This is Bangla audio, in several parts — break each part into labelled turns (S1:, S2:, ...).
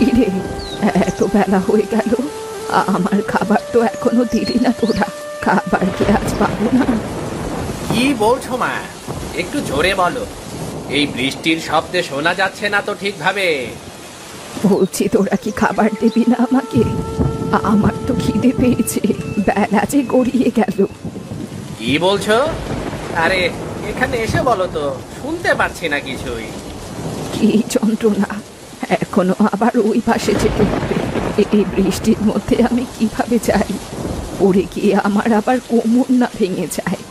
S1: কিরে, এত বেলা হয়ে গেল, আমার খাবার তো এখনো দিলি না তোরা। খাবার কি আজ পাবো না?
S2: কি বলছো মা? একটু জোরে বলো, এই বৃষ্টির শব্দে শোনা যাচ্ছে না তো ঠিকভাবে।
S1: বলছি তোরা কি খাবার দিবি না আমাকে? আমার তো খিদে পেয়েছে, বেলা যে গড়িয়ে গেল।
S2: কি বলছো? আরে এখানে এসে বলো তো, শুনতে পাচ্ছি না কিছুই।
S1: কি যন্ত্রণা! এখনো আবার ওই পাশে যেতে হবে। এই বৃষ্টির মধ্যে আমি কিভাবে যাই? পড়ে গিয়ে আমার আবার কোমর না ভেঙে যায়।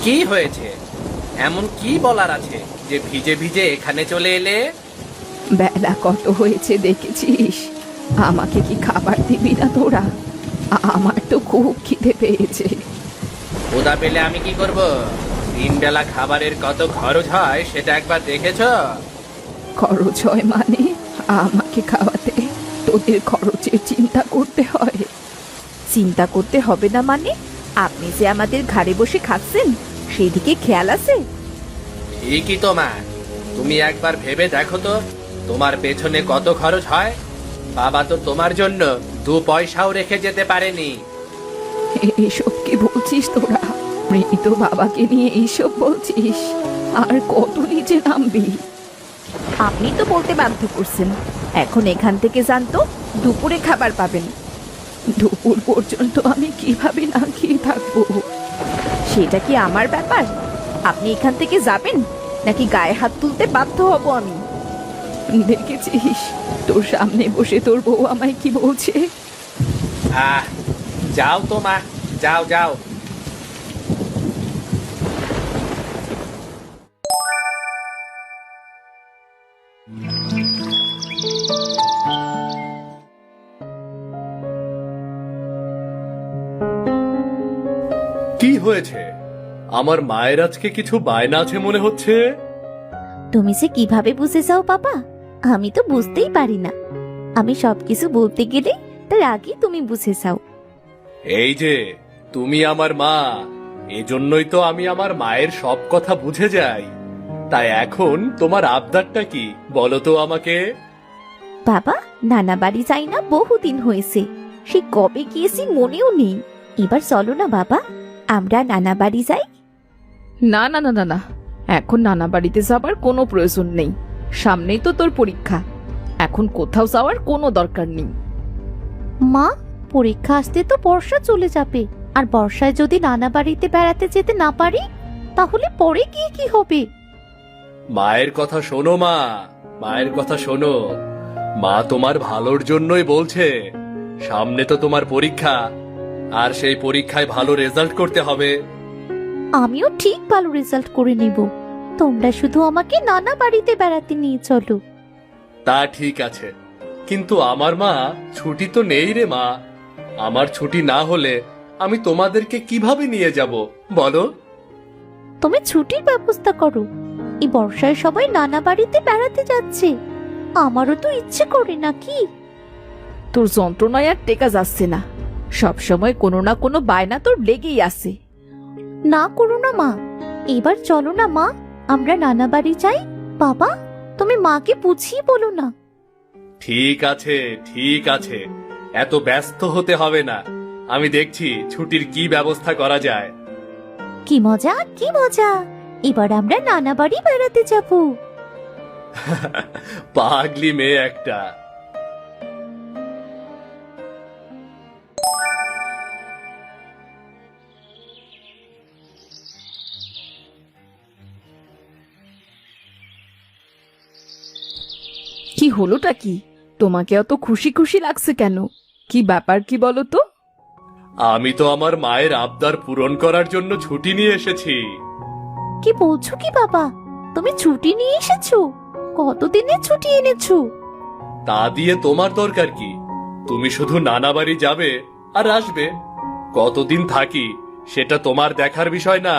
S2: কি হয়েছে? এমন কি বলার আছে যে ভিজে ভিজে এখানে চলে এলে?
S1: বেলা কত হয়েছে দেখেছিস? আমাকে কি খাবার দিবি না তোরা? আমার তো খুব খিদে পেয়েছে।
S2: ক্ষুধা পেলে আমি কি করব? তিন বেলা খাবারের কত খরচ হয় সেটা একবার দেখেছো?
S1: খরচ হয় মানে? আমাকে খাওয়াতে তোদের খরচের চিন্তা করতে হয়?
S3: চিন্তা করতে হবে না মানে? আপনি যে আমাদের ঘাড়ে বসে খাচ্ছেন সেই দিকে খেয়াল আছে?
S2: ঠিকই তো মা, তুমি একবার ভেবে দেখো তো, তোমার পেছনে কত খরচ হয়। বাবা তো তোমার জন্য 2 পয়সাও রেখে যেতে পারেনি।
S1: এসব কি বলছিস তোরা? মৃত বাবাকে নিয়ে এইসব বলছিস? আর কত নিচে নামবি?
S3: আপনি তো বলতে বাধ্য করছেন। এখন এখান থেকে যান তো, দুপুরে খাবার পাবেন।
S1: দুপুর পর্যন্ত আমি কিভাবে না খেয়ে থাকবো?
S3: সেটা কি আমার ব্যাপার? আপনি এখান থেকে যাবেন নাকি গায়ে হাত তুলতে বাধ্য হব আমি?
S1: দেখেছিস তোর সামনে বসে তোর বউ আমায় কি বলছে?
S2: আহ, যাও তো মা, যাও যাও।
S4: কি হয়েছে? আমার মায়ের আজকে কিছু বায়না আছে মনে হচ্ছে।
S5: তুমি যে কিভাবে বুঝে যাও বাবা, আমি তো বুঝতেই পারি না। আমি সবকিছু বলতে গেলে তার আগে তুমি বুঝে যাও।
S4: এই যে তুমি আমার মা, এজন্যই তো আমি আমার মায়ের সব কথা বুঝে যাই। তাই এখন তোমার আবদারটা কি বলো তো আমাকে।
S5: বাবা, নানা বাড়ি যাই না বহুদিন হয়েছে, সে কবে গিয়েছি মনেও নেই। এবার চলো না বাবা, আমরা নানা বাড়ি যাই।
S3: না না না না না, এখন নানা বাড়িতে যাবার কোনো প্রয়োজন নেই। সামনেই তো তোর পরীক্ষা, এখন কোথাও যাওয়ার কোনো দরকার নেই।
S5: মা, পরীক্ষা আসতে তো বর্ষা চলে যাবে, আর বর্ষায় যদি নানা বাড়িতে বেড়াতে যেতে না পারি তাহলে পরে গিয়ে কি হবে?
S4: মায়ের কথা শোনো মা, মায়ের কথা শোনো। মা তোমার ভালোর জন্যই বলছে। সামনে তো তোমার পরীক্ষা, আর সেই পরীক্ষায় ভালো রেজাল্ট করতে হবে।
S5: আমিও ঠিক ভালো রেজাল্ট করে নেব, তোমরা শুধু আমাকে নানা বাড়িতে বেড়াতে নিয়ে চলো।
S4: তা ঠিক আছে, কিন্তু আমার মা ছুটি তো নেই রে মা। আমার ছুটি না হলে আমি তোমাদেরকে কিভাবে নিয়ে যাব বলো?
S5: তুমি ছুটির ব্যবস্থা করো। এই বর্ষায় সবাই নানা বাড়িতে বেড়াতে যাচ্ছে, আমারও তো ইচ্ছে করে নাকি।
S3: তোর যন্ত্রণায় আর টেকা যাচ্ছে না, সব সময় কোনো না কোনো বায়না তোর লেগেই আছে।
S5: না করো না মা, এবার চলো না মা, আমরা নানা বাড়ি যাই। বাবা, তুমি মাকে বুঝিয়ে বলো না।
S4: ঠিক আছে ঠিক আছে, এত ব্যস্ত হতে হবে না। আমি দেখছি ছুটির কি ব্যবস্থা করা যায়।
S5: কি মজা কি মজা, এবার আমরা নানা বাড়ি বেড়াতে যাবো।
S4: পাগলি মেয়ে একটা।
S3: কি হলোটা কি? তোমাকে অত খুশি খুশি লাগছে কেন? কি ব্যাপার কি বলো তো?
S4: আমি তো আমার মায়ের আবদার পূরণ করার জন্য ছুটি নিয়ে এসেছি।
S5: কি বলছো কি বাবা, তুমি ছুটি নিয়ে এসেছো? কতদিনের ছুটি এনেছো?
S4: তা দিয়ে তোমার দরকার কি? তুমি শুধু নানা বাড়ি যাবে আর আসবে। কতদিন থাকি সেটা তোমার দেখার বিষয় না।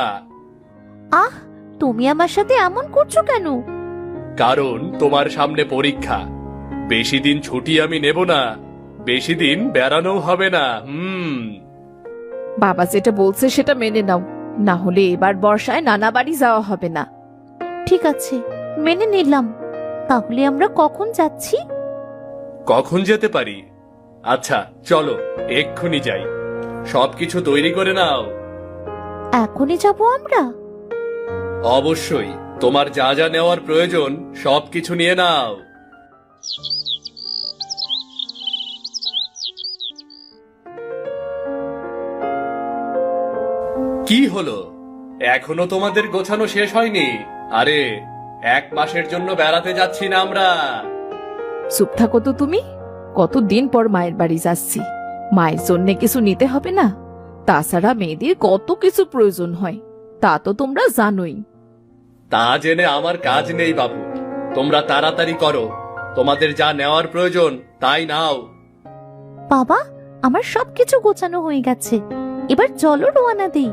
S5: আহ, তুমি আমার সাথে এমন করছো কেন?
S4: কারণ তোমার সামনে পরীক্ষা। বেশি দিন ছুটি আমি নেব না, বেশি দিন বেড়ানো হবে না।
S3: বাবা যেটা বলছে সেটা মেনে নাও, না হলে এবার বর্ষায় নানা বাড়ি যাওয়া হবে না।
S5: ঠিক আছে, মেনে নিলাম। তাহলে আমরা কখন যাচ্ছি?
S4: কখন যেতে পারি? আচ্ছা চলো, এক্ষুনি যাই। সবকিছু তৈরি করে নাও।
S5: এখনই যাব আমরা?
S4: অবশ্যই, তোমার যা যা নেওয়ার প্রয়োজন সবকিছু নিয়ে নাও। কি হলো, এখনো তোমাদের গোছানো শেষ হয়নি? আরে, 1 মাসের জন্য বেড়াতে যাচ্ছি না আমরা।
S3: চুপ থাকো তো তুমি। কতদিন পর মায়ের বাড়ি যাচ্ছি, মায়ের জন্য কিছু নিতে হবে না? তাছাড়া মেয়েদের কত কিছু প্রয়োজন হয়, তা তো তোমরা জানোই।
S4: তা জেনে আমার কাজ নেই বাবু, তোমরা তাড়াতাড়ি করো। তোমাদের যা নেওয়ার প্রয়োজন তাই নাও।
S5: বাবা, আমার সবকিছু গোছানো হয়ে গেছে, এবার চলো রওনা দেই।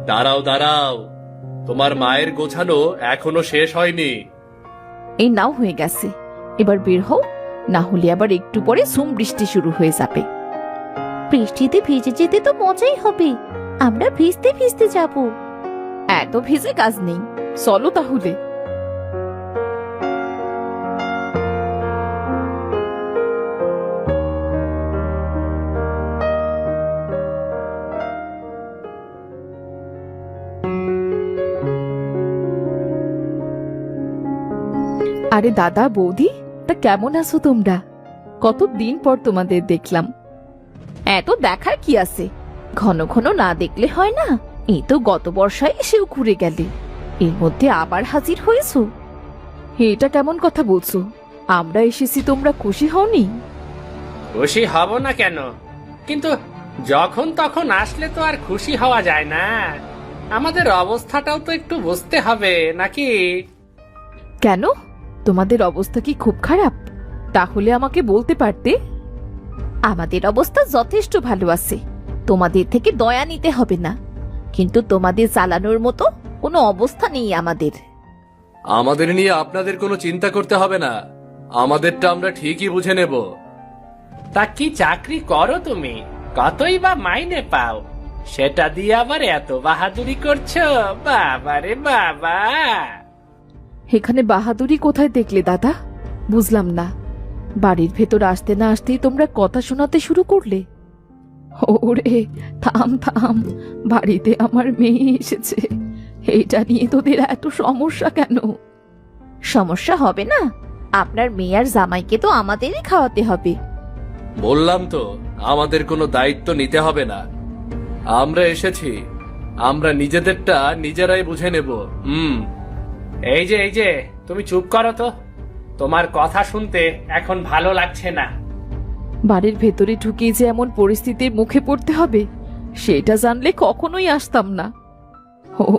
S4: দাঁড়াও দাঁড়াও, তোমার মায়ের গোছানো এখনো শেষ হয়নি।
S3: এই নাও হয়ে গেছে, এবার বের হও, না হলে আবার একটু পরে ঝুম বৃষ্টি শুরু হয়ে যাবে।
S5: বৃষ্টিতে ভিজে যেতে তো মজাই হবে, আমরা ভিজতে ভিজতে যাব।
S3: এত ভিজে কাজ নেই, চলো তাহলে। আরে দাদা বৌদি, তা কেমন আছো তোমরা? কতদিন পর তোমাদের দেখলাম। এত দেখার কি আছে, ঘন ঘন না দেখলে হয় না? এই তো গত বর্ষায় এসেও ঘুরে গেলে, এর মধ্যে আবার হাজির হয়েছো। এটা কেমন কথা বলছো? আমরা এসেছি, তোমরা খুশি হওনি?
S2: খুশি হব না কেন? কিন্তু যখন তখন আসলে তো আর খুশি হওয়া যায় না। আমাদের অবস্থাটাও তো একটু বুঝতে হবে নাকি?
S3: কেন, তোমাদের অবস্থা কি খুব খারাপ? তাহলে আমাকে বলতে পারতে। আমাদের অবস্থা যথেষ্ট ভালো আছে, তোমাদের থেকে দয়া নিতে হবে না। কিন্তু তোমাদের চালানোর মতো কোনো অবস্থা নেই আমাদের।
S4: আমাদের নিয়ে আপনাদের কোনো চিন্তা করতে হবে না, আমাদেরটা আমরা ঠিকই বুঝে নেব।
S2: তা কি চাকরি করো তুমি? কতই বা মাইনে পাও? সেটা দিয়ে আবার এত বাহাদুরি করছো? বাবারে বাবা!
S3: এখানে বাহাদুরি কোথায় দেখলে দাদা? বুঝলাম না। বাড়ির ভেতর আসতে না আসতেই তোমরা কথা শোনাতে শুরু করলে। ওরে থাম থাম, বাড়িতে আমার মেয়ে এসেছে, এইটা নিয়ে তোদের এত সমস্যা কেন?
S5: সমস্যা হবে না, আপনার মেয়ে আর জামাইকে তো আমাদেরই খাওয়াতে হবে।
S4: বললাম তো, আমাদের কোনো দায়িত্ব নিতে হবে না। আমরা এসেছি, আমরা নিজেদেরটা নিজেরাই বুঝে নেব।
S2: এই যে তুমি চুপ করো তো, তোমার কথা শুনতে এখন ভালো লাগছে না।
S3: বাড়ির ভেতরে ঢুকিয়ে যে এমন পরিস্থিতির মুখে পড়তে হবে, সেটা জানলে কখনোই আসতাম না।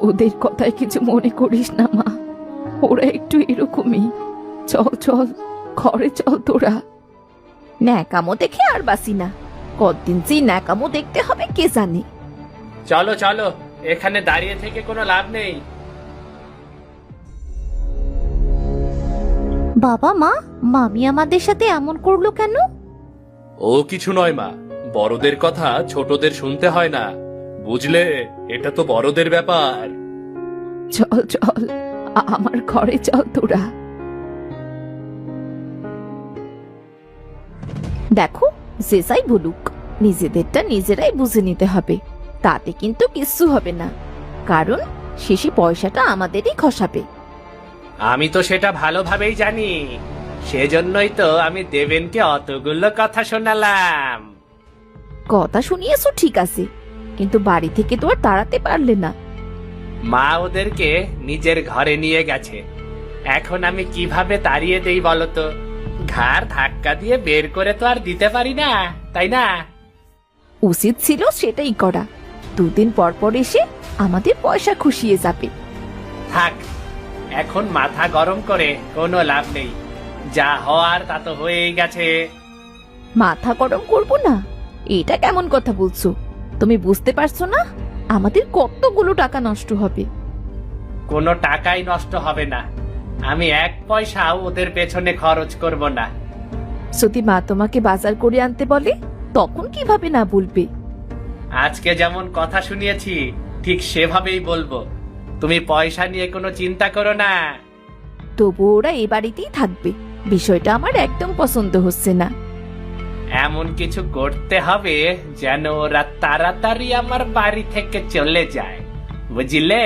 S3: ওদের কথায় কিছু মনে করিস না মা, ওরা একটু এরকমই। চল চল, ঘরে চল তোরা।
S5: ন্যাকামো দেখে আর বাসি না, কতদিন যে ন্যাকামো দেখতে হবে কে জানে।
S2: চলো চলো, এখানে দাঁড়িয়ে থেকে কোনো লাভ নেই।
S5: বাবা মা, মামি আমাদের সাথে এমন করলো কেন?
S4: ও কিছু নয় মা, বড়দের কথা ছোটদের শুনতে হয় না, বুঝলে? এটা তো বড়দের ব্যাপার।
S1: চল চল, আমার ঘরে চল তোরা।
S5: দেখো, যে যাই বলুক, নিজেদেরটা নিজেরাই বুঝে নিতে হবে। তাতে কিন্তু কিচ্ছু হবে না, কারণ শেষে পয়সাটা আমাদেরই খসাবে।
S2: আমি তো সেটা ভালোভাবেই জানি, সেজন্যই তো আমি দেবেনকে অতগুলো কথা শোনালাম।
S5: কথা শুনিয়েছো ঠিক আছে, কিন্তু বাড়ি থেকে তো আর তাড়াতে পারলে না।
S2: মা ওদেরকে নিজের ঘরে নিয়ে গেছে, এখন আমি কিভাবে তাড়িয়ে দেই বলতো? ঘাড় ধাক্কা দিয়ে বের করে তো আর দিতে পারি না, তাই না?
S5: উচিত ছিল সেটাই করা। 2 দিন পর পর এসে আমাদের পয়সা খুশিয়ে যাবে।
S2: থাক, এখন মাথা গরম করে কোনো লাভ নেই, যা হওয়ার তা তো হয়েই গেছে।
S5: মাথা গরম করব না, এটা কেমন কথা বলছো? তুমি বুঝতে পারছো না আমাদের কতগুলো টাকা নষ্ট হবে?
S2: কোনো টাকাই নষ্ট হবে না, আমি 1 পয়সাও ওদের পেছনে খরচ করব না।
S5: যদি মা তোমাকে বাজার করে আনতে বলে, তখন কিভাবে না বলবে?
S2: আজকে যেমন কথা শুনিয়েছি ঠিক সেভাবেই বলবো। তুমি পয়সা নিয়ে কোনো চিন্তা করো না।
S5: তবু ওরা এ বাড়িতেই থাকবে, বিষয়টা আমার একদম পছন্দ হচ্ছে না।
S2: এমন কিছু করতে হবে যেন ওরা তাড়াতাড়ি আমার বাড়ি থেকে চলে যায়, বুঝলে?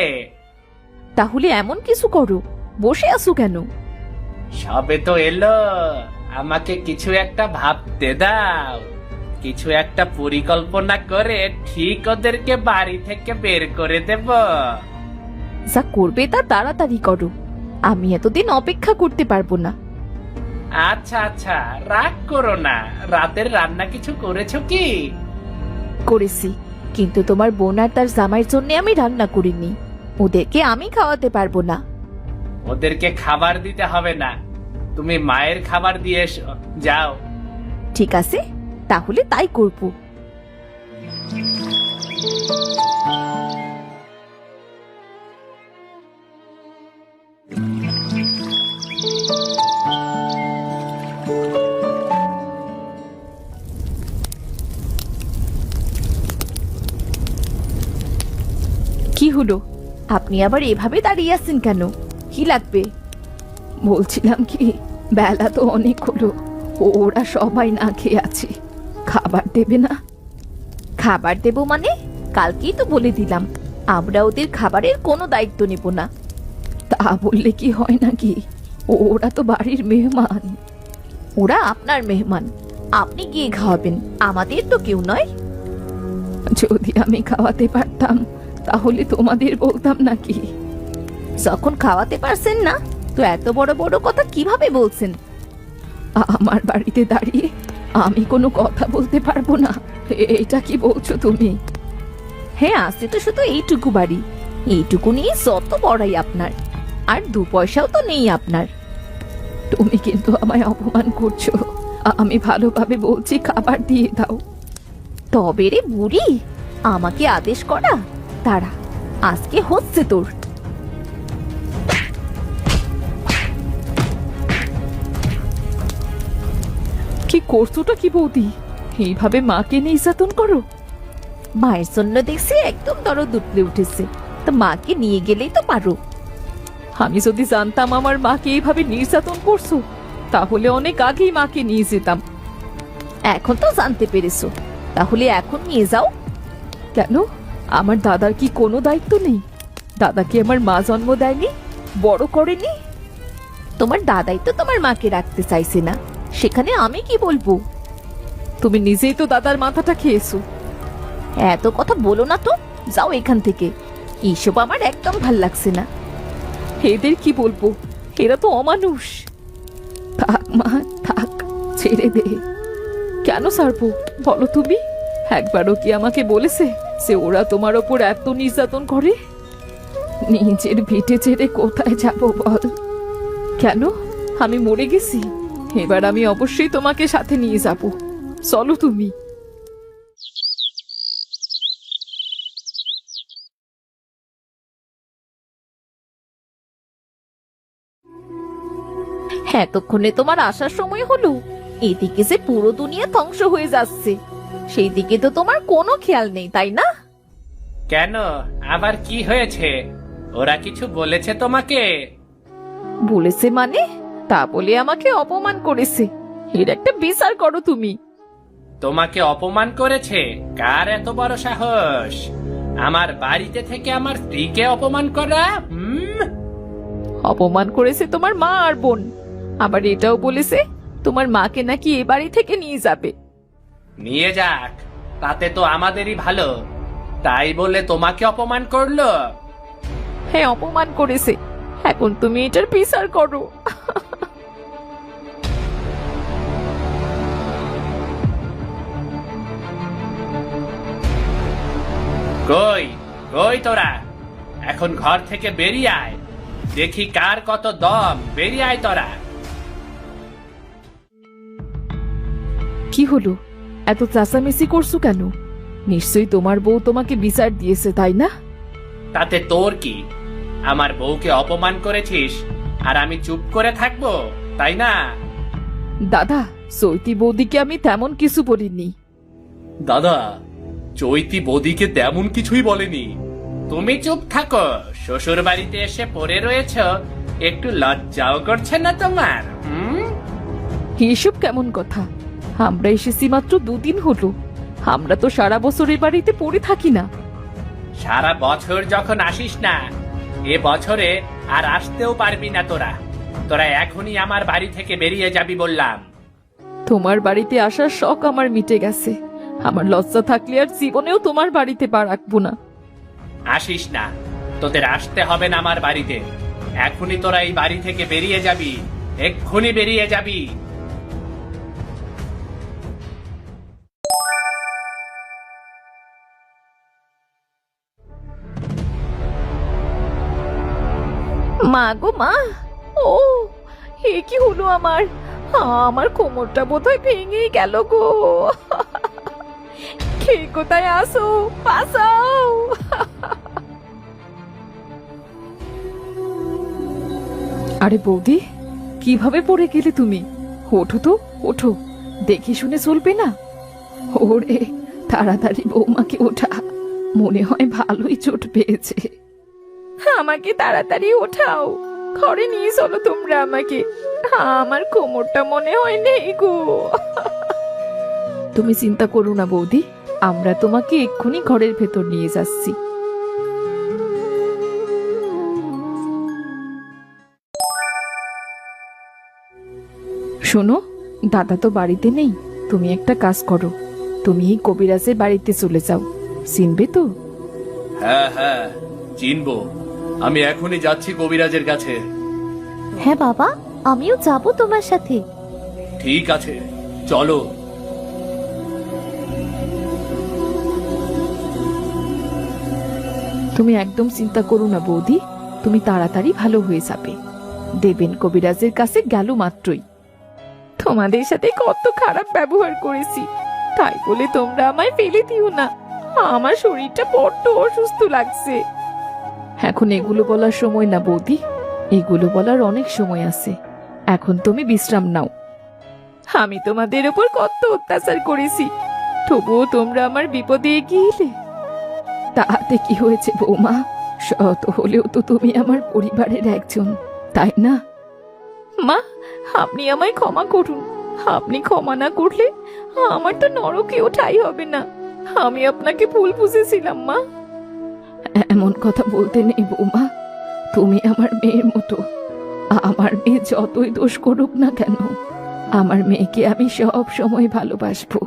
S5: তাহলে এমন কিছু করো, বসে আছো কেন?
S2: সবে তো এলো, আমাকে কিছু একটা ভাবতে দাও। কিছু একটা পরিকল্পনা করে ঠিক ওদেরকে বাড়ি থেকে বের করে দেব।
S5: যা করবে তা তাড়াতাড়ি করো, আমি এতদিন অপেক্ষা করতে পারবো না।
S2: আচ্ছা আচ্ছা, রাগ করো না। রাতের রান্না কিছু করেছো কি?
S5: করেছি, কিন্তু তোমার বোন আর তার জামাইয়ের জন্য আমি রান্না করিনি। ওদেরকে আমি খাওয়াতে পারবো না।
S2: ওদেরকে খাবার দিতে হবে না, তুমি মায়ের খাবার দিয়ে এসো, যাও।
S5: ঠিক আছে, তাহলে তাই করবো। কি হলো, আপনি আবার এভাবে দাঁড়িয়ে আছেন কেন? কি লাগবে?
S1: বলছিলাম কি, বেলা তো অনেক হলো, ওরা সবাই না খেয়ে আছে, খাবার দেবে না?
S5: খাবার দেব মানে? কালকেই তো বলে দিলাম আমরা ওদের খাবারের কোনো দায়িত্ব নেব না।
S1: তা বললে কি হয় নাকি? ওরা তো বাড়ির মেহমান।
S5: ওরা আপনার মেহমান, আপনি গিয়ে খাওয়াবেন, আমাদের তো কেউ নয়।
S1: যদি আমি খাওয়াতে পারতাম তাহলে তোমাদের বলতাম নাকি?
S5: যখন খাওয়াতে পারছেন না, তো এত বড় বড় কথা কিভাবে বলছেন?
S1: আমার বাড়িতে দাঁড়িয়ে আমি কোনো কথা বলতে পারবো না, এটা কি বলছো তুমি?
S5: হ্যাঁ, আছে তো শুধু এইটুকু বাড়ি, এইটুকু নিয়ে যত বড়াই আপনার, আর 2 পয়সাও তো নেই আপনার।
S1: তুমি কিন্তু আমায় অপমান করছো। আমি ভালোভাবে বলছি, খাবার দিয়ে দাও।
S5: তবে রে বুড়ি, আমাকে আদেশ করা? তারা আজকে হচ্ছে তোর।
S1: কি করছোটা কি বৌদি? এইভাবে মাকে নির্যাতন করো?
S5: মায়ের জন্য দেখছি একদম দরদ উঠলে উঠেছে, তো মাকে নিয়ে গেলেই তো পারো।
S1: আমি যদি জানতাম আমার মাকে এইভাবে নির্যাতন করছো, তাহলে অনেক আগেই মাকে নিয়ে যেতাম।
S5: এখন তো জানতে পেরেছো, তাহলে এখন নিয়ে যাও।
S1: কেন? আমার দাদার কি কোনো দায়িত্ব নেই? দাদা কি আমার মা জন্ম দেয়নি, বড় করেনি?
S5: তোমার দাদাই তো তোমার মাকে রাখতে চাইছে না, সেখানে আমি কি বলবো?
S1: তুমি নিজেই তো দাদার মাথাটা খেয়েছো।
S5: এত কথা বলো না তো, যাও এখান থেকে, এইসব আমার একদম ভাল লাগছে না।
S1: এদের কি বলবো, এরা তো অমানুষ। থাক মা থাক, ছেড়ে দে। কেন ছাড়বো বলো তুমি? একবারও কি আমাকে বলেছে যে ওরা তোমার ওপর এত নির্যাতন করে? নিজের ভিটে ছেড়ে কোথায় যাব বল? কেন, আমি মরে গেছি? এবার আমি অবশ্যই তোমাকে সাথে নিয়ে যাব, চলো তুমি।
S5: এতক্ষণে তোমার আসার সময় হলো? এদিকে যে পুরো দুনিয়া ধ্বংস হয়ে যাচ্ছে, সেই দিকে তো তোমার কোনো খেয়াল নেই, তাই না?
S2: কেন, আবার কি হয়েছে? ওরা কিছু বলেছে তোমাকে?
S1: বলেছে মানে? তা বলে আমাকে অপমান করেছে, এর একটা বিচার করো তুমি।
S2: তোমাকে অপমান করেছে? কার এত বড় সাহস আমার বাড়িতে থেকে আমার স্ত্রীকে অপমান করা?
S1: অপমান করেছে তোমার মা আর বোন, আবার এটাও বলেছে তোমার মাকে নাকি এ বাড়ি থেকে নিয়ে যাবে।
S2: নিয়ে যাক, তাতে তো আমাদেরই ভালো। তাই বলে তোমাকে অপমান করলো?
S1: হ্যাঁ, অপমান করেছে, এখন তুমি এটার বিচার করো।
S2: কই কই তোরা, এখন ঘর থেকে বেরিয়ে আয়, দেখি কার কত দম। বেরিয়ে আয় তোরা।
S1: কি হলো, এত চেঁচামেচি করছো কেন? নিশ্চয়ই তোমার বউ তোমাকে বিচার দিয়েছে, তাই না?
S2: তাতে তোর কি? আমার বউকে অপমান করেছিস আর আমি চুপ করে থাকবো, তাই না?
S1: দাদা, চৈতি বৌদিকে আমি তেমন কিছু বলিনি।
S4: দাদা, চৈতি বৌদিকে তেমন কিছুই বলেনি।
S2: তুমি চুপ থাকো, শ্বশুর বাড়িতে এসে পড়ে রয়েছ, একটু লজ্জাও করছে না তোমার?
S1: এসব কেমন কথা? আমরা এসেছি মাত্র 2 দিন হলো। আমরা তো সারা বছর এ বাড়িতে পড়ে থাকি না।
S2: সারা বছর যখন আসিস না, এ বছরে আর আসতেও পারবি না তোরা। তোরা এখনই আমার বাড়ি থেকে বেরিয়ে যাবি বললাম।
S1: তোমার বাড়িতে আসার শখ আমার মিটে গেছে। আমার লজ্জা থাকলে আর জীবনেও তোমার বাড়িতে পা রাখবো না।
S2: আসিস না, তোদের আসতে হবে না আমার বাড়িতে। এখনই তোরা এই বাড়ি থেকে বেরিয়ে যাবি, এক্ষুনি বেরিয়ে যাবি।
S3: মা গো মা, ও এ কি হলো আমার? আমার কোমরটা বোধহয় ভেঙেই গেল গো। কে কোথায় আসো, বাঁচাও।
S1: আরে বৌদি, কিভাবে পড়ে গেলে তুমি? ওঠো তো, ওঠো, দেখে শুনে চলবে না। ওরে, তাড়াতাড়ি বৌমাকে ওঠা, মনে হয় ভালোই চোট পেয়েছে।
S3: আমাকে তাড়াতাড়ি ওঠাও, ঘরে নিয়ে চলো তোমরা আমাকে। আমার কোমরটা মনে হয় নেই গো।
S1: তুমি চিন্তা করো না বৌদি, আমরা তোমাকে এক্ষুনি ঘরের ভেতর নিয়ে যাচ্ছি। শোনো, দাদা তো বাড়িতে নেই। তুমি একটা কাজ করো, তুমি এই কবিরাজের বাড়িতে চলে যাও। চিনবে তো?
S4: হ্যাঁ হ্যাঁ, চিনবো। আমি এখনই যাচ্ছি কবিরাজের কাছে।
S5: হ্যাঁ বাবা, আমিও যাব তোমার সাথে।
S4: ঠিক আছে, চলো।
S1: তুমি একদম চিন্তা করো না বৌদি, তুমি তাড়াতাড়ি ভালো হয়ে যাবে। দেবেন কবিরাজের কাছে গেল মাত্রই।
S3: তোমাদের সাথে কত খারাপ ব্যবহার করেছি, তাই বলে তোমরা আমায় ফেলে দিও না। আমার শরীরটা বড্ড অসুস্থ লাগছে।
S1: এখন এগুলো বলার সময় না বৌদি, এগুলো বলার অনেক সময় আছে। এখন তুমি বিশ্রাম নাও।
S3: আমি তোমাদের উপর কত অত্যাচার করেছি, তবুও তোমরা আমার বিপদে এগিয়ে এলে।
S1: তাতে কি হয়েছে বৌমা? শত হলেও তো তুমি আমার পরিবারের একজন, তাই না?
S3: মা, আপনি আমায় ক্ষমা করুন। আপনি ক্ষমা না করলে আমার তো নরকেও ঠাঁই হবে না। আমি আপনাকে ভুল বুঝেছিলাম মা।
S1: এমন কথা বলতে নেই বৌমা, তুমি আমার মেয়ের মতো। আমার মেয়ে যতই দোষ করুক না কেন, আমার মেয়েকে আমি সব সময় ভালোবাসবো।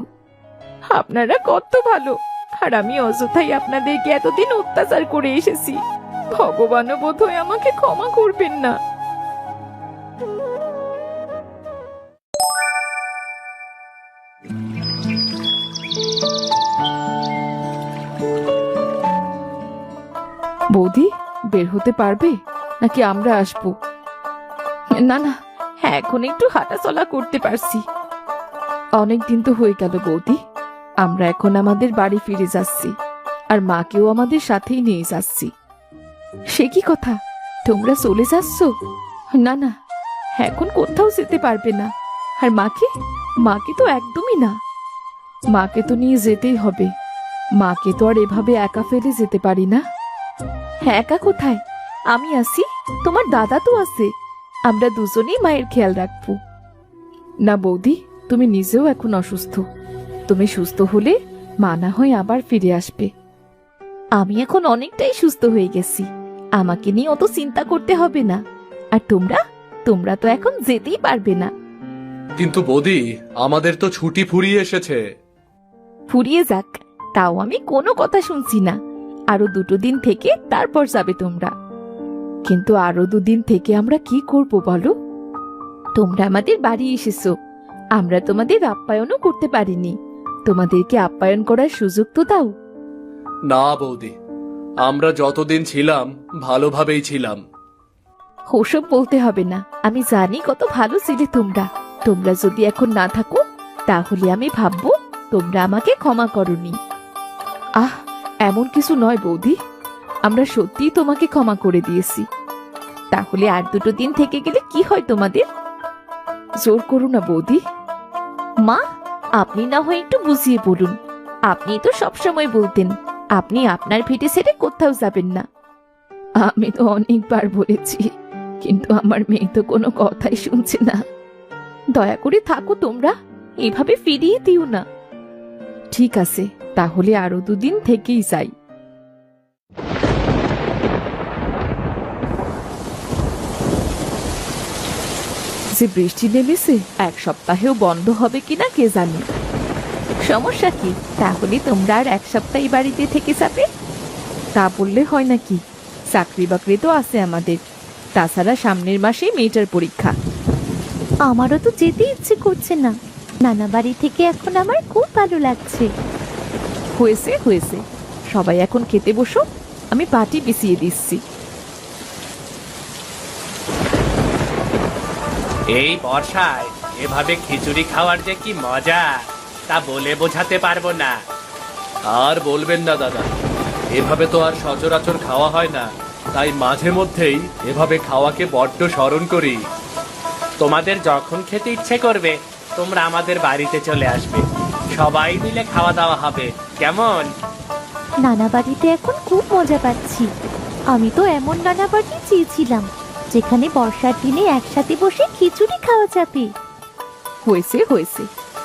S3: আপনারা কত ভালো, আর আমি অযথাই আপনাদেরকে এতদিন অত্যাচার করে এসেছি। ভগবানও বোধহয় আমাকে ক্ষমা করবেন না।
S1: বৌদি, বের হতে পারবে নাকি আমরা আসবো?
S3: না না, এখন একটু হাঁটাচলা করতে পারছি।
S1: অনেক দিন তো হয়ে গেল বৌদি, আমরা এখন আমাদের বাড়ি ফিরে যাচ্ছি, আর মাকেও আমাদের সাথেই নিয়ে যাচ্ছি। সে কি কথা, তোমরা চলে যাচ্ছ? না না, এখন কোথাও যেতে পারবে না। আর মাকে, মাকে তো একদমই না। মাকে তো নিয়ে যেতেই হবে। মাকে তো আর এভাবে একা ফেলে যেতে পারি না।
S3: হ্যাঁ, একা কোথায়? আমি আছি, তোমার দাদা তো আছে। আমরা দুজনেই মায়ের খেয়াল রাখবো।
S1: না বৌদি, তুমি নিজেও এখন অসুস্থ। তুমি সুস্থ হলে মা না হয় আবার ফিরে আসবে।
S3: আমি এখন অনেকটাই সুস্থ হয়ে গেছি, আমাকে নিয়ে অত চিন্তা করতে হবে না। আর তোমরা তো এখন যেতেই পারবে না।
S4: কিন্তু বৌদি, আমাদের তো ছুটি ফুরিয়ে এসেছে।
S3: ফুরিয়ে যাক, তাও আমি কোনো কথা শুনছি না। আরো 2 দিন থেকে তারপর যাবে তোমরা।
S1: কিন্তু আরো 2 দিন থেকে আমরা কি করব বলো?
S3: তোমরা আমাদের বাড়ি এসেছো, আমরা তোমাদের আপ্যায়নও করতে পারিনি।
S1: তোমাদেরকে আপ্যায়ন করার সুযোগ তো দাও।
S4: না বৌদি, আমরা যতদিন ছিলাম ভালোভাবেই ছিলাম।
S3: ওসব বলতে হবে না, আমি জানি কত ভালো ছিলে তোমরা। তোমরা যদি এখন না থাকো, তাহলে আমি ভাববো তোমরা আমাকে ক্ষমা করনি।
S1: আহ, এমন কিছু নয় বৌদি, আমরা সত্যিই তোমাকে ক্ষমা করে দিয়েছি।
S3: তাহলে আর 2 দিন থেকে গেলে কি হয় তোমাদের?
S1: জোর করো না বৌদি।
S3: মা, আপনি না হয় একটু বুঝিয়ে বলুন। আপনি তো সবসময় বলতেন
S5: আপনি আপনার ভিটে ছেড়ে কোথাও যাবেন না।
S3: আমি তো অনেকবার বলেছি, কিন্তু আমার মেয়ে তো কোনো কথাই শুনছে না।
S5: দয়া করে থাকো তোমরা, এভাবে ফিরিয়ে দিও না।
S3: ঠিক আছে, তাহলে আরো 2 দিন থেকেই যাই। যে বৃষ্টি নেমেছে, 1 সপ্তাহেও বন্ধ হবে কিনা কে জানে।
S5: সমস্যা কি? তাহলে তোমরা আর 1 সপ্তাহ এই বাড়িতে থেকে যাবে?
S3: তা বললে হয় নাকি? চাকরি বাকরি তো আছে আমাদের, তাছাড়া সামনের মাসেই মেয়েটার পরীক্ষা।
S5: আমারও তো যেতে ইচ্ছে করছে না। নানা বাড়ি থেকে এখন আমার খুব ভালো লাগছে।
S3: হয়েছে হয়েছে, সবাই এখন খেতে বসো, আমি পাটি বিছিয়ে দিচ্ছি।
S2: এই বর্ষায় এভাবে খিচুড়ি খাওয়ার যে কি মজা, তা বলে বোঝাতে পারবো না।
S4: আর বলবেন না দাদা, এভাবে তো আর সচরাচর খাওয়া হয় না, তাই মাঝে মধ্যেই এভাবে খাওয়াকে বড্ড স্মরণ করি।
S2: তোমাদের যখন খেতে ইচ্ছে করবে তোমরা আমাদের বাড়িতে চলে আসবে, সবাই মিলে খাওয়া দাওয়া হবে, কেমন?
S5: নানা বাড়িতে এখন খুব মজা পাচ্ছি। আমি তো এমন নানা বাড়ি চেয়েছিলাম, যেখানে বর্ষার দিনে একসাথে বসে খিচুড়ি খাওয়া যাবে।
S3: হয়েছে হয়েছে,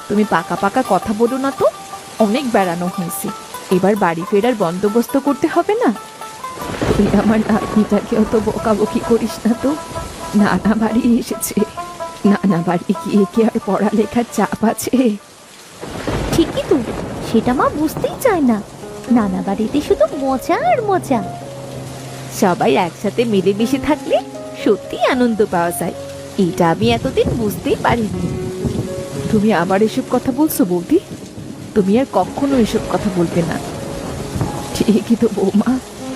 S3: তুমি পাকা পাকা কথা বলো না তো। অনেক বেড়ানো হয়েছে, এবার বাড়ি ফেরার বন্দোবস্ত করতে হবে না? তুই আমার নাতনিটাকে অত বকাবকি করিস না তো। নানা বাড়ি এসেছে, নানা বাড়ি গিয়ে কি আর পড়ালেখার চাপ আছে?
S5: ঠিকই তো, সেটা মা বুঝতেই চায় না। নানা বাড়িতে শুধু মজা আর মজা। সবাই একসাথে মিলেমিশে থাকলে সত্যি আনন্দ পাওয়া যায়। এটা আমি এতদিন বুঝতেই পারিনি।
S3: তুমি আবার এসব কথা বলছো বৌদি? তুমি আর কখনো এসব কথা বলবে না। ঠিকই তো বৌমা,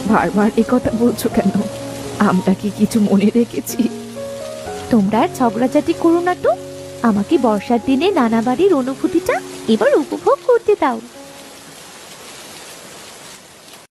S3: বারবার এ কথা বলছো কেন? আমরা কি কিছু মনে রেখেছি?
S5: তোমরা আর ঝগড়াঝাটি করো না তো। আমাকে বর্ষার দিনে নানা বাড়ির অনুভূতিটা এবার উপভোগ করতে দাও।